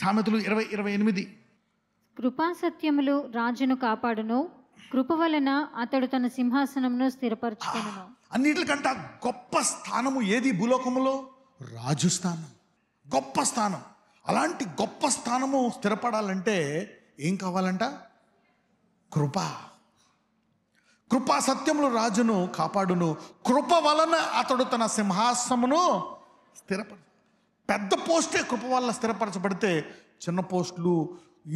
సామెతలు 20:28. కృపా సత్యములు రాజును కాపాడును, కృప వలన అతడు తన సింహాసనమును స్థిరపరచుకొనును. అన్నిటికంటే గొప్ప స్థానము ఏది భూలోకములో? రాజు స్థానం, గొప్ప స్థానం. అలాంటి గొప్ప స్థానము స్థిరపడాలంటే ఏం కావాలంట? కృప. కృపా సత్యములు రాజును కాపాడును, కృప వలన అతడు తన సింహాసనమును పెద్ద పోస్టే కృప వల్ల స్థిరపరచబడితే చిన్న పోస్టులు,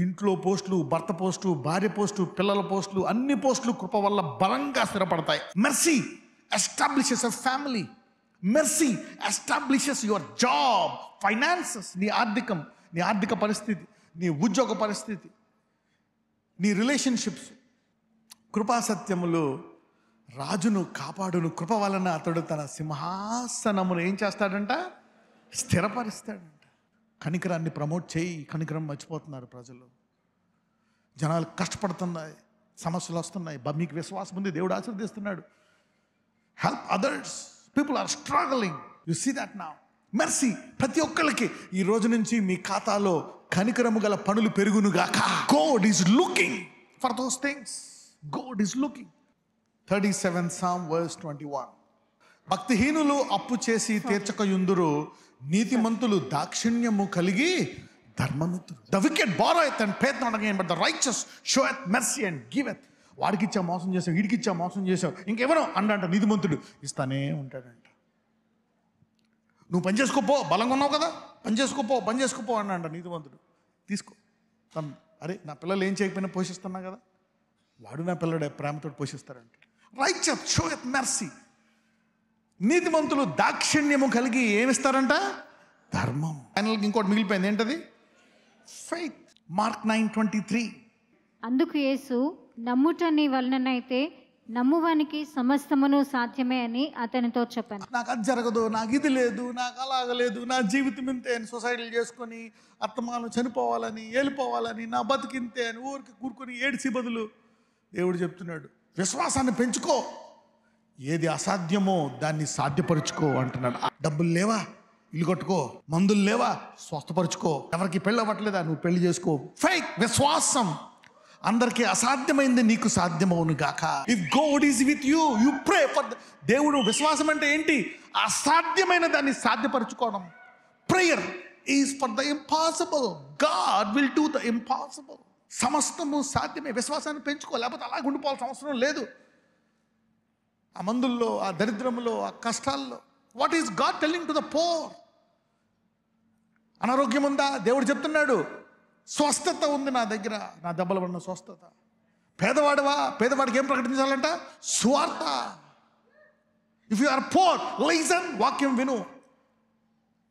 ఇంట్లో పోస్టులు, భర్త పోస్టు, భార్య పోస్టు, పిల్లల పోస్టులు, అన్ని పోస్టులు కృప వల్ల బలంగా స్థిరపడతాయి. Mercy establishes a family. Mercy establishes your job, finances, నీ ఆర్థిక పరిస్థితి, నీ ఉద్యోగ పరిస్థితి, నీ రిలేషన్షిప్స్. కృపా సత్యములు రాజును కాపాడును, కృప వలన అతడు తన సింహాసనమును ఏం చేస్తాడంట? స్థిరపరుస్తాడంట. కనికరాన్ని ప్రమోట్ చేయి. కనికరం మర్చిపోతున్నారు ప్రజలు. జనాలు కష్టపడుతున్నాయి, సమస్యలు వస్తున్నాయి. మీకు విశ్వాసం ఉంది, దేవుడు ఆశీర్వదిస్తున్నాడు. Help others. People are struggling. You see that now. Mercy ప్రతి ఒక్కరికి ఈ రోజు నుంచి మీ ఖాతాలో కనికరము గల పనులు పెరుగునుగాక. God is looking for those things. God is looking. 37 Psalm verse 21. భక్తిహీనులు అప్పు చేసి తీర్చకయుందురు, నీతిమంతులు దాక్షిణ్యము కలిగి ధర్మవంతులు. The wicked borroweth and payeth not again, but the righteous showeth mercy and giveth. వాడికి ఇచ్చా మోసం చేసావు, వీడికి ఇచ్చా మోసం చేసావు, ఇంకెవరో అంట నీతిమంతుడు ఇస్తానే ఉంటాడంట. నువ్వు పని చేసుకోపో, బలంగా ఉన్నావు కదా, పని చేసుకోపో అన్నాడంట నీతిమంతుడు. తీసుకో. అరే నా పిల్లలు ఏం చేయకపోయినా పోషిస్తున్నా కదా, వాడు నా పిల్లడే ప్రేమతో పోషిస్తారంట. Righteous షోయత్ mercy. నీతిమంతులు దాక్షిణ్యము కలిగి ఏమిస్తారంట? ధర్మం. ఫైనల్గా ఇంకోటి మిగిలిపోయింది, ఏంటది? ఫెయిత్. మార్క్ 9:23. అందుకు యేసు, నమ్ముట నీ వలననైతే నమ్మువానికి సమస్తమును సాధ్యమే అని అతనితో చెప్పాను. నాకు అది జరగదు, నాకు ఇది లేదు, నాకు అలాగలేదు, నా జీవితం ఇంతే అని సొసైటీలు చేసుకొని అత్తమాను చనిపోవాలని, వెళ్ళిపోవాలని, నా బతికింతే అని ఊరికి కూరుకొని ఏడిసి బదులు దేవుడు చెప్తున్నాడు, విశ్వాసాన్ని పెంచుకో, ఏది అసాధ్యమో దాన్ని సాధ్యపరుచుకో అంటున్నాడు. డబ్బులు లేవా? ఇల్లు కట్టుకో. మందులు లేవా? స్వస్థపరుచుకో. ఎవరికి పెళ్ళి అవ్వట్లేదా? నువ్వు పెళ్లి చేసుకో. ఫెయిత్, విశ్వాసం. అందరికీ అసాధ్యమైంది నీకు సాధ్యమవును గాక. If God is with you, you pray for. దేవుడు విశ్వాసం అంటే ఏంటి? అసాధ్యమైన దాన్ని సాధ్యపరచుకోవడం. Prayer is for the impossible. God will do the impossible. సమస్తము సాధ్యమే. విశ్వాసాన్ని పెంచుకో, లేకపోతే అలాగే ఉండిపోవాల్సిన అవసరం లేదు. ఆ మందుల్లో, ఆ దరిద్రంలో, ఆ కష్టాల్లో. What is God telling to the pour? అనారోగ్యం ఉందా? దేవుడు చెప్తున్నాడు, స్వస్థత ఉంది నా దగ్గర, నా దెబ్బల పడిన స్వస్థత. పేదవాడికి ఏం ప్రకటించాలంట? సువార్త. If you are poor, listen, వాక్యం విను.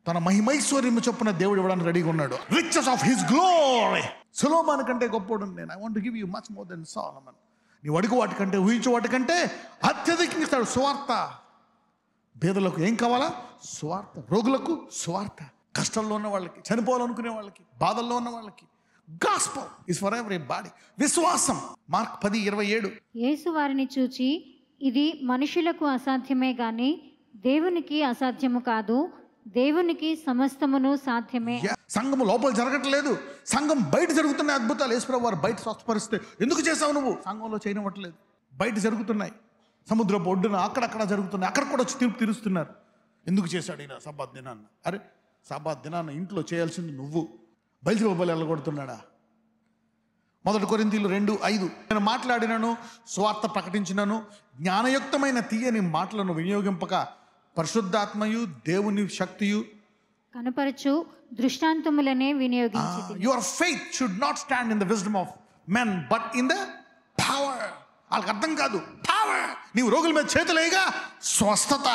తన మహిమైశ్వర్యము చొప్పున దేవుడు ఇవ్వడానికి రెడీగా ఉన్నాడు. Riches of his glory. సొలొమోను కంటే గొప్పోడు నేను. I want to give you much more then Solomon. నీవు అడుగు వాటికంటే, ఊహించు వాటికంటే అత్యధికంగా ఇస్తాడు. సువార్త. పేదలకు ఏం కావాలా? సువార్త. రోగులకు సువార్త. కష్టంలో ఉన్న వాళ్ళకి, చనిపోవాలనుకునే వాళ్ళకి, బాధల్లో ఉన్న వాళ్ళకి. Gospel is for everybody. విశ్వాసం. మార్క్ 10:27. యేసు వారిని చూచి, ఇది మనుషులకు అసాధ్యమే గాని దేవునికి అసాధ్యము కాదు, దేవునికి సమస్తమును సాధ్యమే. సంఘము లోపల జరగట్లేదు, సంఘం బయట జరుగుతున్నాయి అద్భుతాలు. యేసుప్రభువు వారు బయట స్వస్థపరిస్తే ఎందుకు చేసావు నువ్వు? సంఘంలో చేయనివ్వట్లేదు. బయట జరుగుతున్నాయి, సముద్రపు ఒడ్డున అక్కడక్కడ జరుగుతున్నాయి. అక్కడ కూడా వచ్చి తీర్పు తీరుస్తున్నారు. ఎందుకు చేశాడు ఈయన సబ్బాత్ దినాన్న? అరే సబ్బాత్ దినాన్న ఇంట్లో చేయాల్సింది నువ్వు. బయలుదేరి వెళ్ళగొడుతున్నాడా? 1 కొరింథీయులు 2:5. నేను మాట్లాడినను, స్వార్థ ప్రకటించినను, జ్ఞానయుక్తమైన తీయని మాటలను వినియోగింపక పరిశుద్ధాత్మయు దేవుని శక్తియు కనపరచు దృష్టాంతములనే వినియోగించి. Your faith should not stand in the wisdom of men but in the power. వాళ్ళకి అర్థం కాదు పవర్. నీవు రోగుల మీద చేతులేగా స్వస్థత.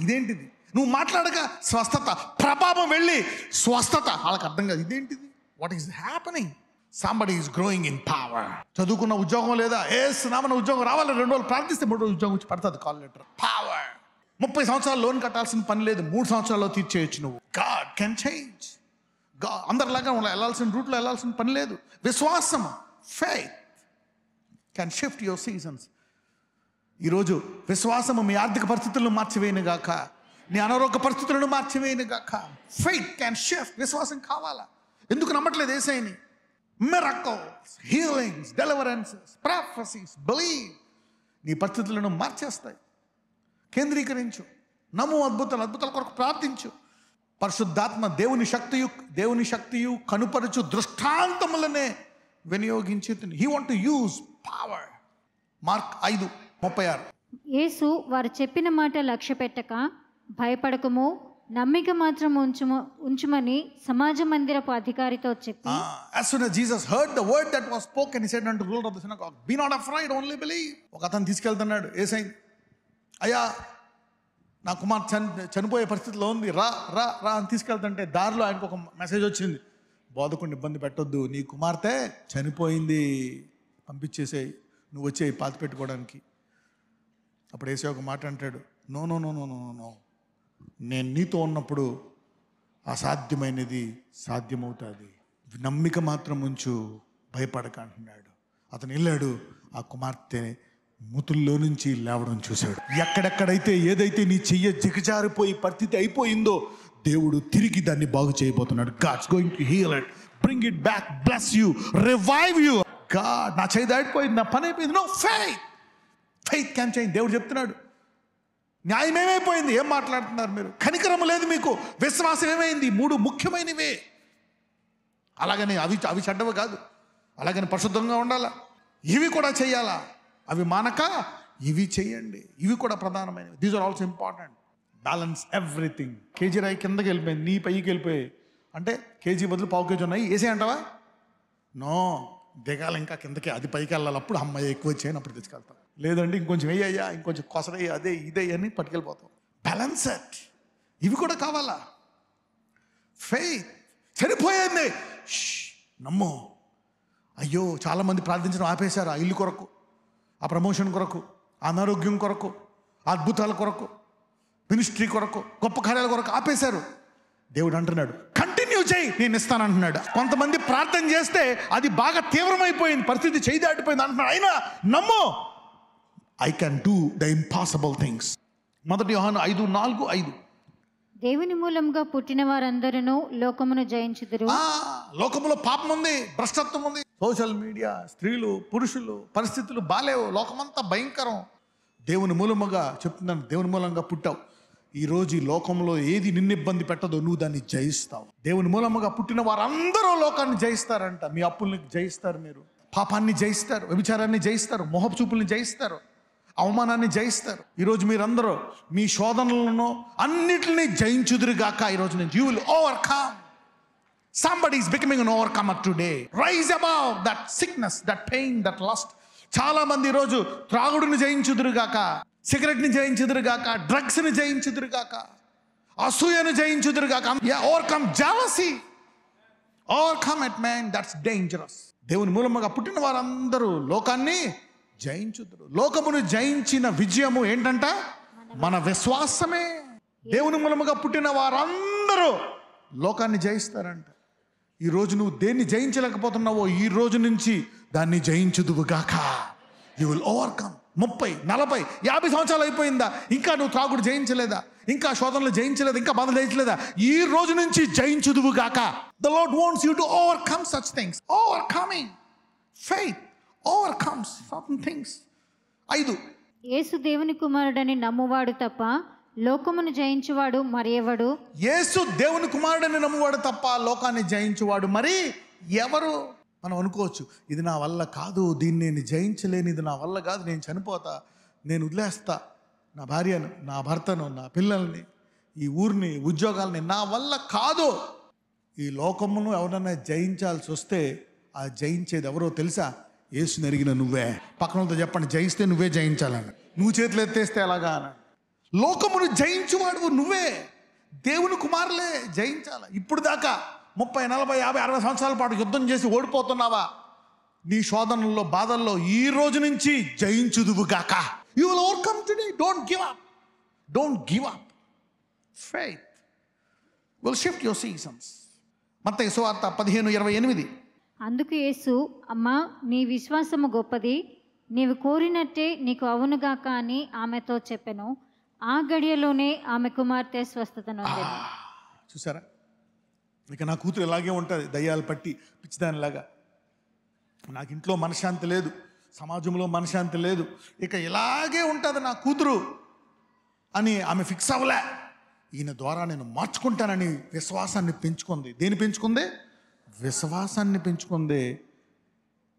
ఇదేంటిది? నువ్వు మాట్లాడగా స్వస్థత. ప్రభావం వెళ్ళి స్వస్థత. వాళ్ళకి అర్థం కాదు ఇదేంటిది. What is happening? Somebody is growing in power. చదువుకున్న ఉద్యోగం లేదా? నామన ఉద్యోగం రావాలి. 2 రోజులు ప్రార్థిస్తే 3 రోజులు ఉద్యోగం వచ్చి పడుతుంది. Call letter. పవర్. 30 సంవత్సరాలు లోన్ కట్టాల్సిన పని లేదు, 3 సంవత్సరాల్లో తీర్చేయచ్చు నువ్వు. God can change. అందరిలాగా వెళ్ళాల్సిన రూట్లో వెళ్ళాల్సిన పని లేదు. విశ్వాసం, faith can shift your seasons. ఈరోజు విశ్వాసము మీ ఆర్థిక పరిస్థితులను మార్చివేయను గాక, నీ అనారోగ్య పరిస్థితులను మార్చివేయను గాక. Faith can shift. విశ్వాసం కావాలా? ఎందుకు నమ్మట్లేదు యేసయ్యని? Miracles, healings, deliverances, prophecies, believe నీ పరిస్థితులను మార్చేస్తాయి. కేంద్రీకరించు, నమ్ము, అద్భుతాల కొరకు ప్రార్థించు. పరిశుద్ధాత్మ దేవుని శక్తియు కనుపరచు దృష్టాంతములనే వినియోగించి he want to use power. Mark 5:36. యేసు వారు చెప్పిన మాట లక్ష్య పెట్టక, భయపడకము, నమ్మిక మాత్రం ఉంచుమని సమాజ మందిరపు అధికారితో చెప్పి, as soon as Jesus heard the word that was spoken, he said unto the ruler of the synagogue, be not afraid, only believe. ఒక అతను తీసుకెళ్తున్నాడు యేసయ్య, అయ్యా నా కుమార్ చనిపోయే పరిస్థితిలో ఉంది, రా రా రా అని తీసుకెళ్తుంటే దారిలో ఆయనకు ఒక మెసేజ్ వచ్చింది, బోధకుడిని ఇబ్బంది పెట్టొద్దు, నీ కుమార్తె చనిపోయింది, పంపించేసేయి, నువ్వు వచ్చేయి పాతి పెట్టుకోవడానికి. అప్పుడు యేసయ్య ఒక మాట అంటాడు, no no no no no no, నేను నీతో ఉన్నప్పుడు అసాధ్యమైనది సాధ్యమవుతుంది, నమ్మిక మాత్రం ఉంచు, భయపడక అంటున్నాడు. అతను వెళ్ళాడు, ఆ కుమార్తె మూతుల్లో నుంచి లేవడం చూశాడు. ఎక్కడెక్కడైతే ఏదైతే నీ చెయ్య దిగజారిపోయి పరిస్థితి అయిపోయిందో దేవుడు తిరిగి దాన్ని బాగు చేయబోతున్నాడు. God's going to heal it, bring it back, bless you, revive you. God, నా చెయ్యి దాటిపోయింది, నా పని అయిపోయింది. No, faith can change. దేవుడు చెప్తున్నాడు, న్యాయం ఏమైపోయింది? ఏం మాట్లాడుతున్నారు మీరు? కనికరము లేదు మీకు, విశ్వాసం ఏమైంది? 3 ముఖ్యమైనవే. అలాగని అవి చెడ్డవి కాదు, అలాగని పరిశుద్ధంగా ఉండాలా, ఇవి కూడా చెయ్యాలా, అవి మానక ఇవి చెయ్యండి, ఇవి కూడా ప్రధానమైనవి. These are also important. Balance everything. KG రాయి కిందకి వెళ్ళిపోయింది, నీ పైకి వెళ్ళిపోయాయి అంటే కేజీ బదులు పావు కేజీ ఉన్నాయి, వేసే అంటావా? నో, దిగాలి ఇంకా కిందకి, అది పైకి వెళ్ళాలి. అప్పుడు అమ్మాయి ఎక్కువ వచ్చాయని అప్పుడు తెచ్చుకెళ్తాం. లేదంటే ఇంకొంచెం వేయ్యా, ఇంకొంచెం కొసరయ్యా, అదే ఇదే అని పట్టుకెళ్ళిపోతాం. Balance it. ఇవి కూడా కావాలా? ఫెయిత్. సరిపోయింది, నమ్ము. అయ్యో, చాలామంది ప్రార్థించడం ఆపేశారు. ఆ ఇల్లు కొరకు, ఆ ప్రమోషన్ కొరకు, ఆ అనారోగ్యం కొరకు, ఆ అద్భుతాల కొరకు, మినిస్ట్రీ కొరకు, గొప్ప కార్యాల కొరకు ఆపేశారు. దేవుడు అంటున్నాడు, కంటిన్యూ చేయి, నేను ఇస్తాను అంటున్నాడు. కొంతమంది ప్రార్థన చేస్తే అది బాగా తీవ్రమైపోయింది, పరిస్థితి చేయి దాటిపోయింది అంటున్నాడు. అయినా నమ్ము, I can do the impossible things. 1 యోహాను 5:4-5. దేవుని మూలంగా పుట్టిన వారందరూ లోకమును జయించుదురు. లోకములో పాపం ఉంది, భ్రష్టత్వం ఉంది, సోషల్ మీడియా, స్త్రీలు, పురుషులు, పరిస్థితులు బాలేవు, లోకమంతా భయంకరం. దేవుని మూలముగా చెప్తున్నాను, దేవుని మూలంగా పుట్టావు. ఈరోజు ఈ లోకంలో ఏది నిన్ను ఇబ్బంది పెట్టదో నువ్వు దాన్ని జయిస్తావు. దేవుని మూలముగా పుట్టిన వారందరూ లోకాన్ని జయిస్తారంట. మీ అప్పుల్ని జయిస్తారు, మీరు పాపాన్ని జయిస్తారు, వ్యభిచారాన్ని జయిస్తారు, మోహపు చూపుల్ని జయిస్తారు, అవమానాన్ని జయిస్తారు. ఈరోజు మీరందరూ మీ శోధనలను అన్నిటిని జయించుదురుగాక. ఈరోజు నుంచి you will overcome. Somebody is becoming an overcomer today. Rise above that sickness, that pain, that lust. చాలా మంది ఈరోజు త్రాగుడుని జయించుదురుగాక, సిగరెట్ని జయించుదురుగాక, డ్రగ్స్ని జయించుదురుగాక, అసూయను జయించుదురుగాక. Overcome jealousy. Overcome it, man. That's dangerous. దేవుని మూలముగా పుట్టిన వారందరూ లోకాన్ని జయించుదురు. లోకమును జయించిన విజయము ఏంటంట? మన విశ్వాసమే. దేవుని మూలముగా పుట్టిన వారందరూ లోకాన్ని జయిస్తారంట. ఈరోజు నువ్వు దేన్ని జయించలేకపోతున్నావో ఈ రోజు నుంచి దాన్ని జయించుదువుగాక. You will overcome. 30, 40, 50 సంవత్సరాలు అయిపోయిందా, ఇంకా నువ్వు త్రాగుడు జయించలేదా, ఇంకా శోధనలు జయించలేదా, ఇంకా బాధలు జయించలేదా, ఈ రోజు నుంచి జయించుదువుగాక. The Lord wants you to overcome such things. Overcoming. Faith overcomes certain things. 5. యేసు దేవుని కుమారుడని నమ్మువాడు తప్ప లోకమును జయించువాడు మరి ఎవడు? యేసు దేవుని కుమారుడని నమ్మువాడు తప్ప లోకాన్ని జయించువాడు మరి ఎవరు? మనం అనుకోవచ్చు, ఇది నా వల్ల కాదు, దీన్ని నేను జయించలేను, ఇది నా వల్ల కాదు, నేను చనిపోతా, నేను వదిలేస్తా నా భార్యను, నా భర్తను, నా పిల్లల్ని, ఈ ఊరిని, ఉద్యోగాలని, నా వల్ల కాదు. ఈ లోకమును ఎవరన్నా జయించాల్సి వస్తే ఆ జయించేది ఎవరో తెలుసా? యేసుని ఎరిగిన నువ్వే. పక్కనతో చెప్పండి, జయిస్తే నువ్వే జయించాలని. నువ్వు చేతులు ఎత్తేస్తే ఎలాగా అని. లోకమును జయించువాడు నువ్వే. దేవుని కుమారులే జయించాలి. ఇప్పుడు దాకా 30, 40, 50, 60 సంవత్సరాల పాటు యుద్ధం చేసి ఓడిపోతున్నావా? నీ శోధనల్లో, బాధల్లో ఈ రోజు నుంచి జయించుదువుగాక. You will overcome today. Don't give up. Don't give up. Faith will shift your seasons. మత్తయి సువార్త 15:28. అందుకు యేసు, అమ్మా, నీ విశ్వాసము గొప్పది, నీవు కోరినట్టే నీకు అవునుగాక అని ఆమెతో చెప్పెను. ఆ గడియలోనే ఆమె కుమార్తె స్వస్థత నొందెను. చూసారా? ఇక నా కూతురు ఇలాగే ఉంటుంది, దయ్యాలు పట్టి పిచ్చిదానిలాగా. నాకు ఇంట్లో మనశ్శాంతి లేదు, సమాజంలో మనశ్శాంతి లేదు, ఇక ఇలాగే ఉంటుంది నా కూతురు అని ఆమె ఫిక్స్ అవ్వలే. ఈయన ద్వారా నేను మార్చుకుంటానని విశ్వాసాన్ని పెంచుకుంది. దేని పెంచుకుంది? విశ్వాసాన్ని పెంచుకుంది.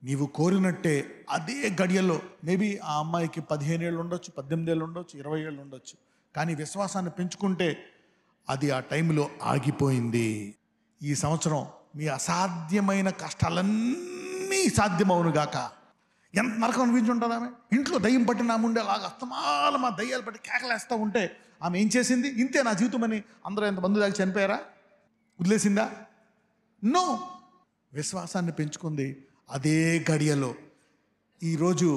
నీవు కోరినట్టే అదే గడియలో, మేబీ ఆ అమ్మాయికి 15 ఏళ్ళు ఉండొచ్చు, 18 ఏళ్ళు ఉండొచ్చు, 20 ఏళ్ళు ఉండొచ్చు, కానీ విశ్వాసాన్ని పెంచుకుంటే అది ఆ టైంలో ఆగిపోయింది. ఈ సంవత్సరం మీ అసాధ్యమైన కష్టాలన్నీ సాధ్యమవునుగాక. ఎంత నరకం అనిపించుంటుంది ఆమె. ఇంట్లో దయ్యం పట్టిన ఆమె ఉండే అలాగా అస్తమాల మా దయ్యాలు పట్టి కేకలేస్తూ ఉంటే ఆమె ఏం చేసింది? ఇంతే నా జీవితం అని అందరూ ఎంతమంది దాకా చనిపోయారా? వదిలేసిందా? నో, విశ్వాసాన్ని పెంచుకుంది. అదే గడియలో ఈరోజు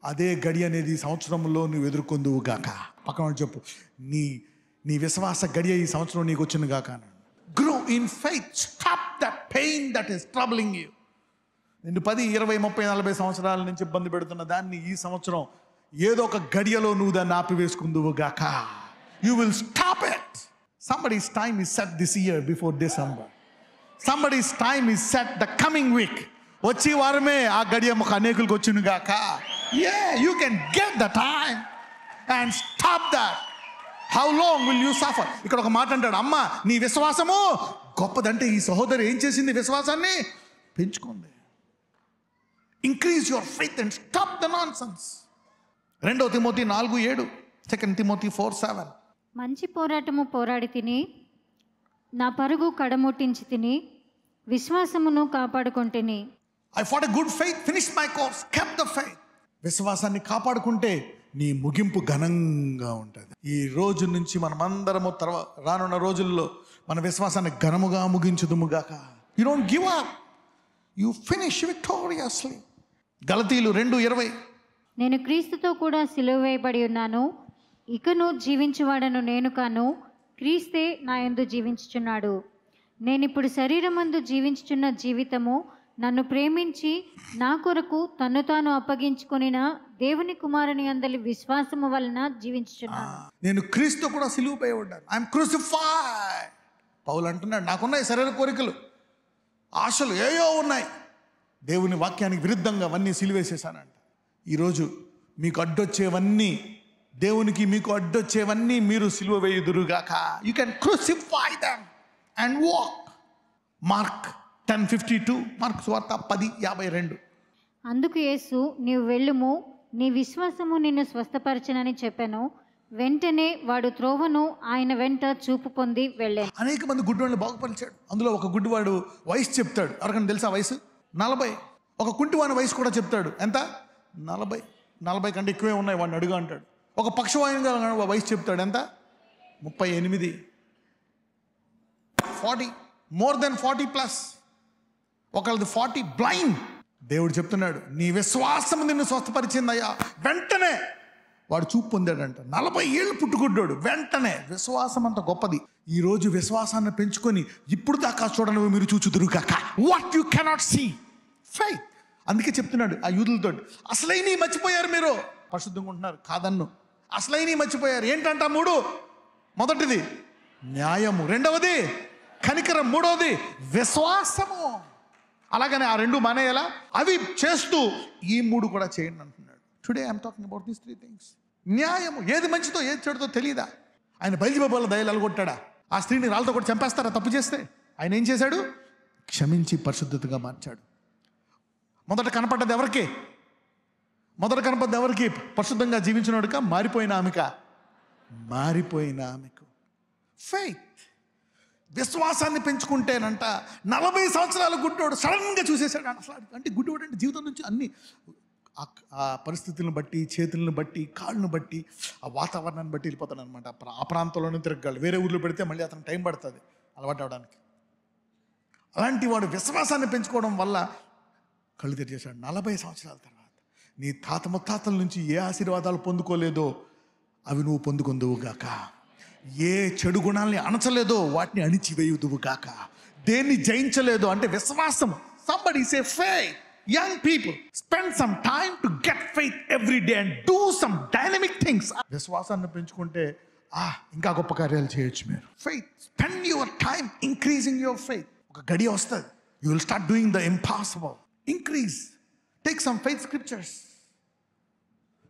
అదే గడియ అనేది సంవత్సరంలో నువ్వు ఎదుర్కొందువు గాక. పక్కన చెప్పు, నీ విశ్వాస గడియ ఈ సంవత్సరం నీకు వచ్చింది గాక. Grow in faith, stop the pain that is troubling you. నిన్ను 10, 20, 30, 40 సంవత్సరాల నుంచి ఇబ్బంది పెడుతున్న దాన్ని ఈ సంవత్సరం ఏదో ఒక గడియలో నువ్వు దాన్ని ఆపివేసుకుందువు గాక. You will stop it. Somebody's time is set this year before December. Somebody's time is set the coming week. వచ్చి వారమే ఆ గడియ ఒక అనేకులకు వచ్చింది గాక. You can get the time and stop that. How long will you suffer? ఇక్కడ ఒక మాట అంటాడు, అమ్మ నీ విశ్వాసము గొప్పదంటే ఈ సహోదరి ఏం చేసింది? విశ్వాసాన్ని పెంచుకుంది. Increase your faith and stop the nonsense. 2 తిమోతి 4:7, 2 తిమోతి 4:7. మంచి పోరాటము పోరాడి తిని, నా పరుగు కడముట్టించి తిని, విశ్వాసమును కాపాడుకొంటిని. I fought a good faith, finished my course, kept the faith. విశ్వాసాన్ని కాపాడుకుంటే నీ ముగింపు ఘనంగా ఉంటుంది. ఈ రోజు నుంచి మనమందరము రానున్న రోజుల్లో మన విశ్వాసాన్ని ఘనముగా ముగించుదుముగాక. You don't give up. You finish victoriously. గలతీయులు 2:20. నేను క్రీస్తుతో కూడా సిలువ వేయబడి ఉన్నాను, ఇకను జీవించువాడను నేను కాను, క్రీస్తే నా యందు జీవించుచున్నాడు. నేనిప్పుడు శరీరమందు జీవించుచున్న జీవితము నన్ను ప్రేమించి నా కొరకు తన్ను తాను అప్పగించుకొనిన దేవుని కుమారుని అందలి విశ్వాసము వలన జీవించుచున్నాను. నేను క్రీస్తు కూడా సిలువ వేయబడ్డాను. I'm crucified. పౌలు అంటున్నాడు, నాకున్నాయి శరీర కోరికలు, ఆశలు ఏయో ఉన్నాయి, దేవుని వాక్యానికి విరుద్ధంగా అవన్నీ సిలువేసేసానంట. ఈరోజు మీకు అడ్డొచ్చేవన్నీ, దేవునికి మీకు అడ్డొచ్చేవన్నీ మీరు సిలువ వేయుదురుగాక. You can crucify them and walk. Mark 10:52, Mark సువార్త 10:52. అందుకు యేసు, నీవు వెళ్ళుము, నీ విశ్వాసము నిన్ను స్వస్థపరచనని చెప్పాను. వెంటనే వాడు త్రోవను ఆయన వెంట చూపు పొంది వెళ్ళాను. అనేక మంది గుడ్డివాళ్ళని బాగుపరిచాడు. అందులో ఒక గుడ్డివాడు వయసు చెప్తాడు. ఎవరికైనా తెలుసా వయసు? 40. ఒక కుంటివాని వయసు కూడా చెప్తాడు. ఎంత? 40 కంటే ఎక్కువే ఉన్నాయి, వాడిని అడుగు అంటాడు. ఒక పక్షవాయుగా వయసు చెప్తాడు. ఎంత? 38, 40, మోర్ దెన్ 40+. ఒకళ్ళది 40 బ్లైండ్. దేవుడు చెప్తున్నాడు, నీ విశ్వాసం నిన్ను స్వస్థపరిచిందయ్యా. వెంటనే వాడు చూపు పొందాడంట. 40 ఏళ్ళు పుట్టుకుడ్డాడు. వెంటనే విశ్వాసం అంత గొప్పది. ఈరోజు విశ్వాసాన్ని పెంచుకొని ఇప్పుడు దాకా చూడనివి మీరు చూచుదురుగాక. What you cannot see, faith. అందుకే చెప్తున్నాడు ఆ యూదులతో, అసలైనవి మర్చిపోయారు మీరు. పరిశుద్ధంగా ఉంటున్నారు కాదన్ను, అసలైనవి మర్చిపోయారు. ఏంటంట? 3. మొదటిది న్యాయము, 2వది కనికరం, 3వది విశ్వాసము. అలాగనే ఆ 2 మానేయాలా? అవి చేస్తూ ఈ 3 కూడా చేయండి అంటున్నాడు. Today I'm talking about these 3 things. న్యాయము, ఏది మంచిదో ఏది చెడుతో తెలియదా? ఆయన బయలుబాబాల దయలు అలగొట్టాడా? ఆ స్త్రీని రాళ్ళతో కూడా చంపేస్తారా తప్పు చేస్తే? ఆయన ఏం చేశాడు? క్షమించి పరిశుద్ధతగా మార్చాడు. మొదట కనపడ్డది ఎవరికి? పరిశుద్ధంగా జీవించినోడుక, మారిపోయిన ఆమెకు. ఫెయిత్. విశ్వాసాన్ని పెంచుకుంటేనంట 40 సంవత్సరాల గుడ్డోడు సడన్గా చూసేశాడు. అసలు అంటే గుడ్డోడు అంటే జీవితం నుంచి అన్ని ఆ పరిస్థితులను బట్టి, చేతులను బట్టి, కాళ్ళను బట్టి, ఆ వాతావరణాన్ని బట్టి వెళ్ళిపోతాడు అనమాట. ఆ ప్రాంతంలోనే తిరగాలి. వేరే ఊర్లో పెడితే మళ్ళీ అతను టైం పడుతుంది అలవాటు అవడానికి. అలాంటి వాడు విశ్వాసాన్ని పెంచుకోవడం వల్ల కళ్ళు తెరిచేశాడు. 40 సంవత్సరాల తర్వాత నీ తాత ముత్తాతల నుంచి ఏ ఆశీర్వాదాలు పొందుకోలేదో అవి నువ్వు పొందుకుందువుగాక. ఏ చెడు గుణాలని అణచలేదో వాటిని అణిచివేయుదువుగాక. దేన్ని జయించలేదో అంటే విశ్వాసం. Somebody say faith. Young people, spend some time to get faith every day and do some dynamic things. విశ్వాసాన్ని పెంచుకుంటే ఇంకా గొప్ప కార్యాలు చేయొచ్చు మీరు. Faith. Spend your time increasing your faith. ఒక గడియ వస్తుంది. You will start doing the impossible. Increase. Take some faith scriptures.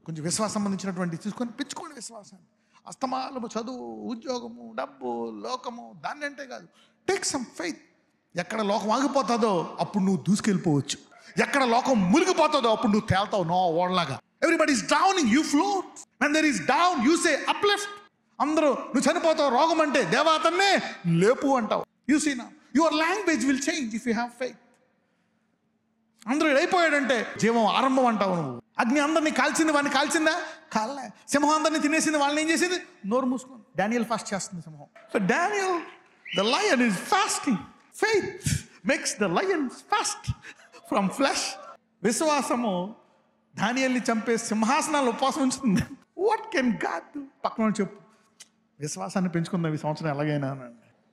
కొంచెం విశ్వాసం సంబంధించినటువంటి తీసుకొని పెంచుకోండి విశ్వాసాన్ని. అస్తమానము చదువు, ఉద్యోగము, డబ్బు, లోకము దాన్ని అంటే కాదు. Take some faith. ఎక్కడ లోకం ఆగిపోతుందో అప్పుడు నువ్వు దూసుకెళ్ళిపోవచ్చు. ఎక్కడ లోకం మునిగిపోతుందో అప్పుడు నువ్వు తేల్తావు నో ఓడలాగా. Everybody is drowning, you float. And there is down, you say uplift. అందరూ నువ్వు చనిపోతావు రోగం అంటే దేవా అతన్నే లేపు అంటావు. యూ సీ నా your language will change if you have faith. అందరూ అయిపోయాడంటే జీవం ఆరంభం అంటావు నువ్వు. అగ్ని అందరినీ కాల్చింది, వాడిని కాల్చిందా? కాలే. సింహం అందరినీ తినేసింది, వాళ్ళని ఏం చేసింది? నోరు మూసుకొని. డానియల్ ఫాస్ట్ చేస్తుంది సింహం. So Daniel the lion is fasting. Faith makes the lion fast from flesh. విశ్వాసము డానియల్ని చంపే సింహాసనాలు ఉపవాసం ఉంచుతుంది. What can God do? పక్కన చెప్పు, విశ్వాసాన్ని పెంచుకుందాం ఈ సంవత్సరం ఎలాగైనా.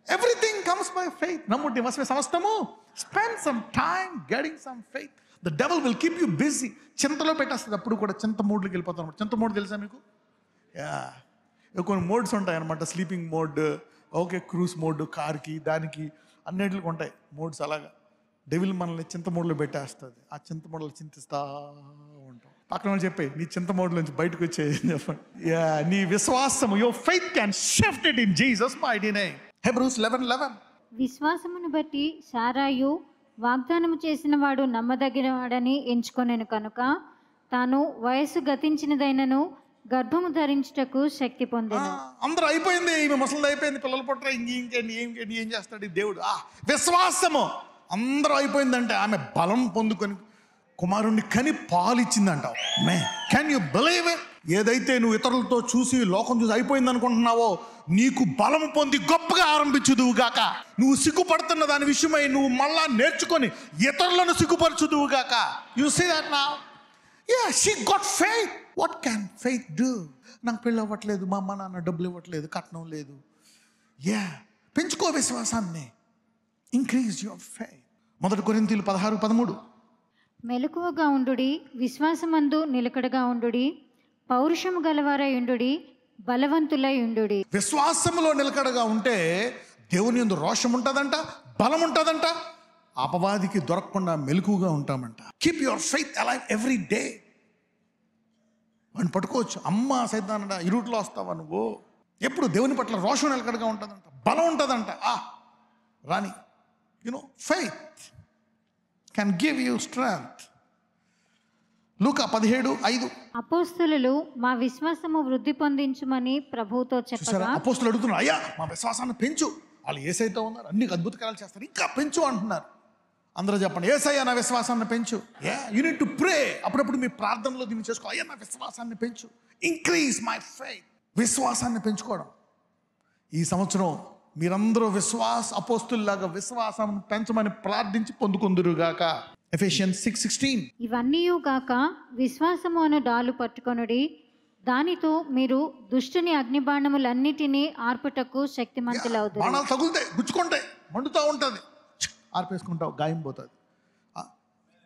Everything comes by faith. నమ్ముటి వసే సమస్తము. Spend some time getting some faith. The devil will keep you busy. చింతలో పెట్టేస్తుంది. అప్పుడు కూడా చింత మోడ్లోకి వెళ్ళిపోతాం. చింత మోడ్ తెలుసా మీకు? కొన్ని మోడ్స్ ఉంటాయి అనమాట. Sleeping mode, okay, cruise mode, కార్కి దానికి అన్నిటికి ఉంటాయి మోడ్స్. అలాగా డెవిల్ మనల్ని చింత మోడ్లో పెట్టేస్తుంది. ఆ చింత మోడ్లో చింతిస్తా ఉంటాం. పక్కన వాళ్ళు చెప్పే నీ చింత మోడ్లోంచి బయటకు వచ్చేది చెప్పండి. నీ విశ్వాసం, your faith can shift it in Jesus mighty name. Hebrews 11:11. విశ్వాసమును బట్టి సారాయు వాగ్దానము చేసిన వాడు నమ్మదగిన వాడని ఎంచుకొనెను కనుక తాను వయస్సు గతించినదైనను గర్భము ధరించుటకు శక్తి పొందెను. అందరూ అయిపోయింది, ఈమె ముసలిది అయిపోయింది, పిల్లలు పుట్టరా, ఇంకేంటి ఏం చేస్తాడు ఈ దేవుడు? విశ్వాసము అందరూ అయిపోయిందంటే ఆమె బలం పొందుకొని కుమారుణ్ణి కని పాలిచ్చిందంట. మే కెన్ యూ బిలీవ్ ఇట్? ఏదైతే నువ్వు ఇతరులతో చూసి లోకం చూసి అయిపోయింది అనుకుంటున్నావో, నీకు బలం పొంది గొప్పగా ఆరంభించుదువుగాక. నువ్వు సిగ్గుపడుతున్న దాని విషయమై నువ్వు మళ్ళా నేర్చుకొని ఇతరులను సిగ్గుపరచుదువుగాక. You see that now? She got faith. What can faith do? నాకు పెళ్ళి అవ్వట్లేదు, మా అమ్మ నాన్న డబ్బులు ఇవ్వట్లేదు, కట్నం లేదు. పెంచుకో విశ్వాసాన్ని. Increase your faith. 1 కొరింథీయులు 16:13. మెలకువగా ఉండుడి, విశ్వాసమందు నిలకడగా ఉండుడి, పౌరుషము గలవారై ఉండుడి, బలవంతులై ఉండుడి. విశ్వాసములో నిలకడగా ఉంటే దేవుని యందు రోషం ఉంటుందంట, బలం ఉంటుందంట, అపవాదికి దొరకకుండా మెలకుగా ఉంటామంట. Keep your faith alive every day. వాడిని పట్టుకోవచ్చు. అమ్మ సైతానంట, ఇరుట్లో వస్తావా నువ్వు? ఎప్పుడు దేవుని పట్ల రోషం నిలకడగా ఉంటుందంట, బలం ఉంటుందంట. రాని faith can give you strength. లూకా 17:5. అపోస్తలులు మా విశ్వాసము వృద్ధి పొందించుమని ప్రభువుతో చెప్పగా, అపోస్తలులు అడుగుతున్నారు, అయ్యా మా విశ్వాసాన్ని పెంచు. వాళ్ళు యేసయ్యతో ఉన్నారు, అన్ని అద్భుత కార్యాలు చేస్తారు, ఇంకా పెంచు అంటున్నారు. అందరూ చెప్పండి, యేసయ్యా నా విశ్వాసాన్ని పెంచు. You need to pray. అప్పుడప్పుడు మీ ప్రార్థనలో దీన్ని చేసుకో. అయ్యా నా విశ్వాసాన్ని పెంచు. Increase my faith. విశ్వాసాన్ని పెంచుకోవడం. ఈ సంవత్సరం మీరందరూ అపోస్తుల్లాగా విశ్వాసం పెంచమని ప్రార్థించి పొందుకుందురుగాక. ఎఫెసియన్స్ 6:16. ఇవన్నీయు గాక విశ్వాసము అను డాలు పట్టుకొనుడి, దానితో మీరు దుష్టుని అగ్నిబాణములన్నిటినీ ఆర్పుటకు శక్తిమంతులవుతారు. బాణాలు తగులుతాయి, గుచ్చుకుంటాయి, మండుతూ ఉంటుంది, ఆర్పేసుకుంటావు, గాయం పోతుంది.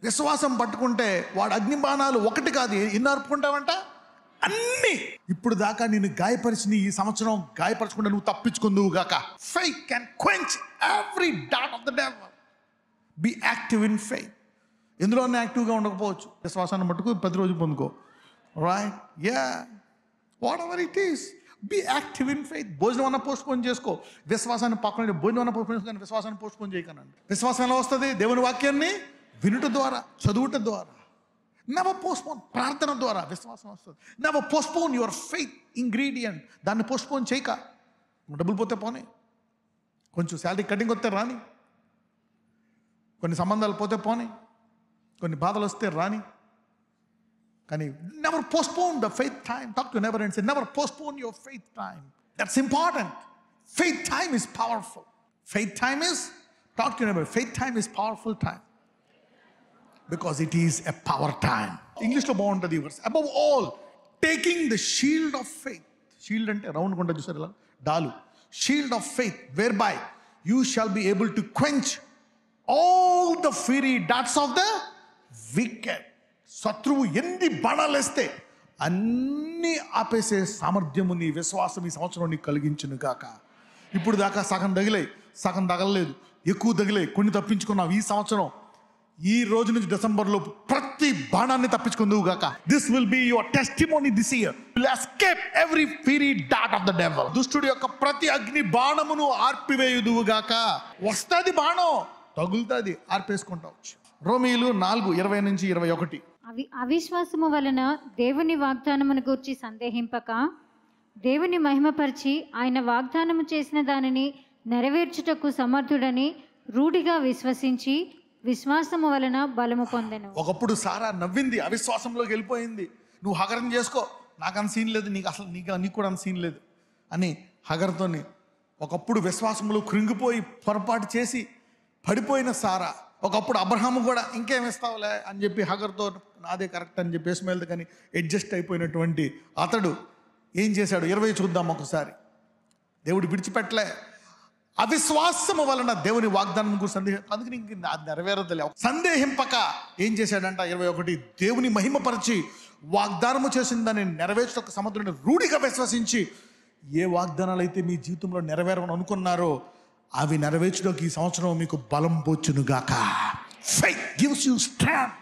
విశ్వాసం పట్టుకుంటే వాడు అగ్ని బాణాలు ఒకటి కాదు, ఎన్ని ఆర్పుకుంటావంట? అన్ని. ఇప్పుడు దాకా నేను గాయపరిచిన ఈ సంవత్సరం గాయపరచకుండా నువ్వు తప్పించుకుందువు గాక. ఫెయిత్ కెన్ క్వెంచ్ ఎవ్రీ డాట్ of the devil. Be active in faith. ఎందులోనే యాక్టివ్గా ఉండకపోవచ్చు, విశ్వాసాన్ని మట్టుకు ప్రతిరోజు పొందుకో. Right? Whatever it is, be active in faith. భోజనం అన్న పోస్ట్పోన్ చేసుకో, విశ్వాసాన్ని పక్కన. భోజనం అన్న పోస్ట్పోన్ చేసుకో, విశ్వాసాన్ని పోస్ట్పోన్ చేయకనండి. విశ్వాసం ఎలా వస్తుంది? దేవుని వాక్యాన్ని వినుట ద్వారా, చదువుట ద్వారా. Never postpone. ప్రార్థన ద్వారా విశ్వాసం వస్తుంది. Never postpone your faith ingredient. దాన్ని పోస్ట్పోన్ చేయక. డబ్బులు పోతే పోనీ, కొంచెం శాలరీ కటింగ్ వస్తే రాని, కొన్ని సంబంధాలు పోతే పోనీ, కొన్ని బాధలు వస్తే రాని. కానీ never postpone the faith time. Talk to never and say never postpone your faith time. That's important. Faith time is powerful. Faith time is, talk to never, faith time is powerful time. Because it is a power time. English lo బాగుంటుంది ఈ verse. Above all, taking the shield of faith. Shield అంటే round కొండ చూసారు ఇలా, డాలు. Shield of faith, whereby you shall be able to quench all the fiery darts of the wicked. శత్రువు ఎన్ని బాణాలు వేస్తే అన్ని ఆపేసే సామర్థ్యము నీ విశ్వాసం ఈ సంవత్సరం నీకు కలిగించును గాక. ఇప్పుడు దాకా సగం తగిలాయి, సగం తగలలేదు, ఎక్కువ తగిలే, కొన్ని తప్పించుకున్నావు. ఈ సంవత్సరం ఈ రోజు నుంచి డిసెంబర్లో ప్రతి బాణాన్ని తప్పించుకుందువు గాక. This will be your testimony this year. Will escape every fiery డాట్ ఆఫ్ ద డెవిల్. దుష్టుడి యొక్క ప్రతి అగ్ని బాణమును ఆర్పివేయుదువు గాక. వస్తుంది బాణం, తగులుతుంది, ఆర్పేసుకుంటావు. రోమీయులు 4:20-21. అవిశ్వాసము వలన దేవుని వాగ్దానమును గూర్చి సందేహింపక దేవుని మహిమపరిచి ఆయన వాగ్దానము చేసిన దానిని నెరవేర్చుటకు సమర్థుడని రూఢిగా విశ్వసించి విశ్వాసము వలన బలము పొందెను. ఒకప్పుడు సారా నవ్వింది, అవిశ్వాసంలోకి వెళ్ళిపోయింది. నువ్వు హగరం చేసుకో, నాకు అంత సీన్ లేదు, నీకు కూడా అంత సీన్ లేదు అని హగర్తోని ఒకప్పుడు విశ్వాసంలో కృంగిపోయి పొరపాటు చేసి పడిపోయిన సారా ఒకప్పుడు అబ్రహాము కూడా ఇంకేం ఇస్తావులే అని చెప్పి హగర్తో నాదే కరెక్ట్ అని చెప్పి ఇష్మాయేలు కానీ అడ్జస్ట్ అయిపోయినటువంటి అతడు ఏం చేశాడు? 20 చూద్దాం ఒకసారి. దేవుడు విడిచిపెట్టలే. అవిశ్వాసము వలన దేవుని వాగ్దానం గురించి సందేహం, అందుకని ఇంక అది నెరవేరదులే. సందేహింపక ఏం చేశాడంట? 21, దేవుని మహిమపరిచి వాగ్దానము చేసిన దాన్ని నెరవేర్చక సముద్రుని రూఢిగా విశ్వసించి ఏ వాగ్దానాలు అయితే మీ జీవితంలో నెరవేరమని అనుకున్నారో అవి నెరవేర్చడానికి ఈ సంవత్సరం మీకు బలం పోచునుగాక. Faith gives you strength.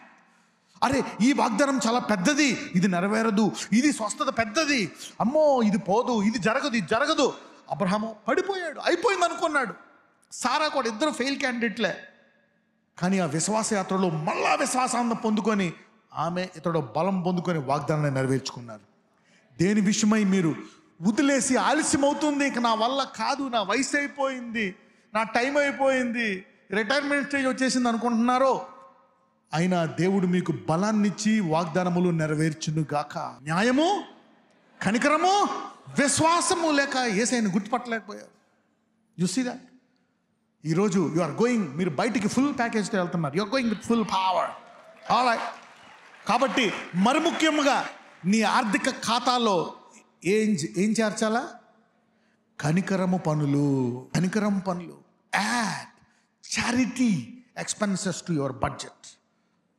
అరే, ఈ వాగ్దానం చాలా పెద్దది, ఇది నెరవేరదు. ఇది స్వస్థత పెద్దది, అమ్మో ఇది పోదు, ఇది జరగదు, ఇది జరగదు. అబ్రహాము పడిపోయాడు, అయిపోయింది అనుకున్నాడు. సారా కూడా, ఇద్దరు ఫెయిల్ క్యాండిడేట్లే. కానీ ఆ విశ్వాస యాత్రలో మళ్ళా విశ్వాసాన్ని పొందుకొని ఆమె ఇతడు బలం పొందుకొని వాగ్దానాన్ని నెరవేర్చుకున్నారు. దేని విషయమై మీరు వదిలేసి ఆలస్యం అవుతుంది, ఇక నా వల్ల కాదు, నా వయసు అయిపోయింది, నా టైం అయిపోయింది, రిటైర్మెంట్ స్టేజ్ వచ్చేసింది అనుకుంటున్నారో, అయినా దేవుడు మీకు బలాన్నిచ్చి వాగ్దానములు నెరవేర్చును గాక. న్యాయము, కనికరము, విశ్వాసము లేక యేసయ్యను గుర్తుపట్టలేకపోయారు. You see that. ఈరోజు యు ఆర్ గోయింగ్, మీరు బయటికి ఫుల్ ప్యాకేజ్తో వెళ్తున్నారు. You are going with full power. Alright. కాబట్టి మరి ముఖ్యంగా నీ ఆర్థిక ఖాతాలో ఏం చేర్చాలా? కనికరము పనులు. Add charity expenses to your budget.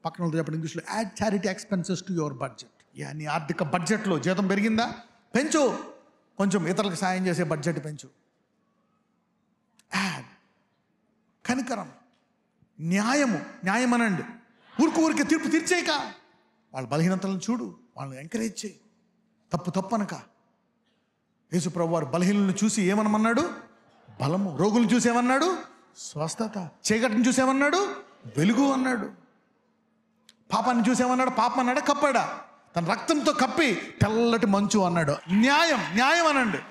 పక్కన చెప్పండి ఇంగ్లీష్లో, add charity expenses to your budget. నీ ఆర్థిక బడ్జెట్లో జీతం పెరిగిందా? పెంచు. కొంచెం ఇతరులకు సాయం చేసే బడ్జెట్ పెంచు. యాడ్. కనికరం, న్యాయం అనండి. ఊరికి తీర్పు తీర్చేయక, వాళ్ళ బలహీనతలను చూడు, వాళ్ళని ఎంకరేజ్ చేయి. తప్పు అనక. యేసుప్రభు వారు బలహీనలను చూసి ఏమనమన్నాడు? బలము. రోగులను చూసి ఏమన్నాడు? స్వస్థత. చీకటిని చూసి ఏమన్నాడు? వెలుగు అన్నాడు. పాపాన్ని చూసి ఏమన్నాడు? పాపం అన్నాడా? కప్పాడా? తన రక్తంతో కప్పి తెల్లటి మంచు అన్నాడు. న్యాయం అనండి.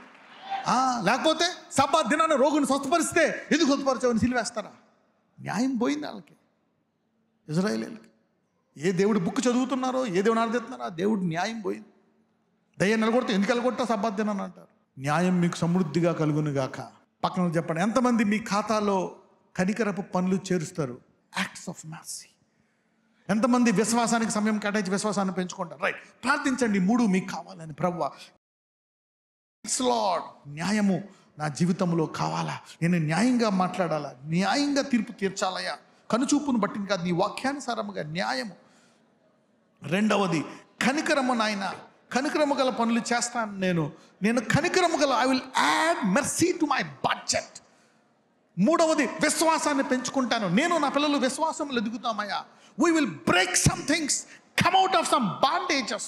లేకపోతే సబ్బాత్ దినాన్ని రోగుని స్వస్థపరిస్తే ఎందుకు స్వస్థపరిచావని సిలివేస్తారా? న్యాయం పోయింది వాళ్ళకి, ఇజ్రాయేలీలకి. ఏ దేవుడి బుక్ చదువుతున్నారో, ఏ దేవుని ఆరాధిస్తున్నారో ఆ దేవుడి న్యాయం పోయింది. దయ్యాన్ని నిలగొడితే ఎందుకు వెళ్ళగొట్టా? సబ్బాత్ దినాన్ని అంటారు. న్యాయం మీకు సమృద్ధిగా కలుగును గాక. పక్కన చెప్పండి, ఎంతమంది మీ ఖాతాలో కనికరపు పనులు చేరుస్తారు? Acts of mercy. ఎంతమంది విశ్వాసానికి సమయం కేటాయించి విశ్వాసాన్ని పెంచుకుంటారు? రైట్. ప్రార్థించండి. 3 మీకు కావాలని. ప్రభువా, లార్డ్, న్యాయము నా జీవితంలో కావాలా, నేను న్యాయంగా మాట్లాడాలా, న్యాయంగా తీర్పు తీర్చాలయ్యా. కనుచూపును బట్టిని కాదు, నీ వాక్యానుసారముగా న్యాయము. 2వది కనికరము. నాయన, కనికరము గల పనులు చేస్తాను నేను కనికరము గల, I will add mercy to my budget. 3వది విశ్వాసాన్ని పెంచుకుంటాను. నేను నా పిల్లలు విశ్వాసంలో ఎదుగుతామయ్యా. We will break some things, come out of some bondages,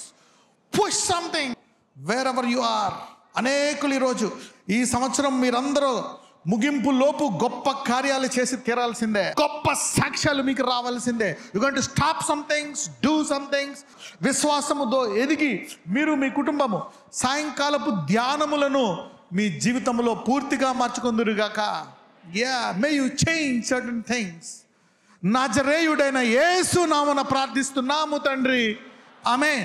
push something wherever you are. అనేకులు ఈరోజు ఈ సంవత్సరం మీరందరూ ముగింపు లోపు గొప్ప కార్యాలు చేసి తీరాల్సిందే. గొప్ప సాక్ష్యాలు మీకు రావాల్సిందే. You going to stop some things, do some things. విశ్వాసముతో ఎదిగి మీరు మీ కుటుంబము సాయంకాలపు ధ్యానములను మీ జీవితంలో పూర్తిగా మార్చుకుందురుగాక. మే యు చేంజ్ సర్టన్ థింగ్స్. నజరేయుడైన యేసు నామమున ప్రార్థిస్తున్నాము తండ్రి. ఆమేన్.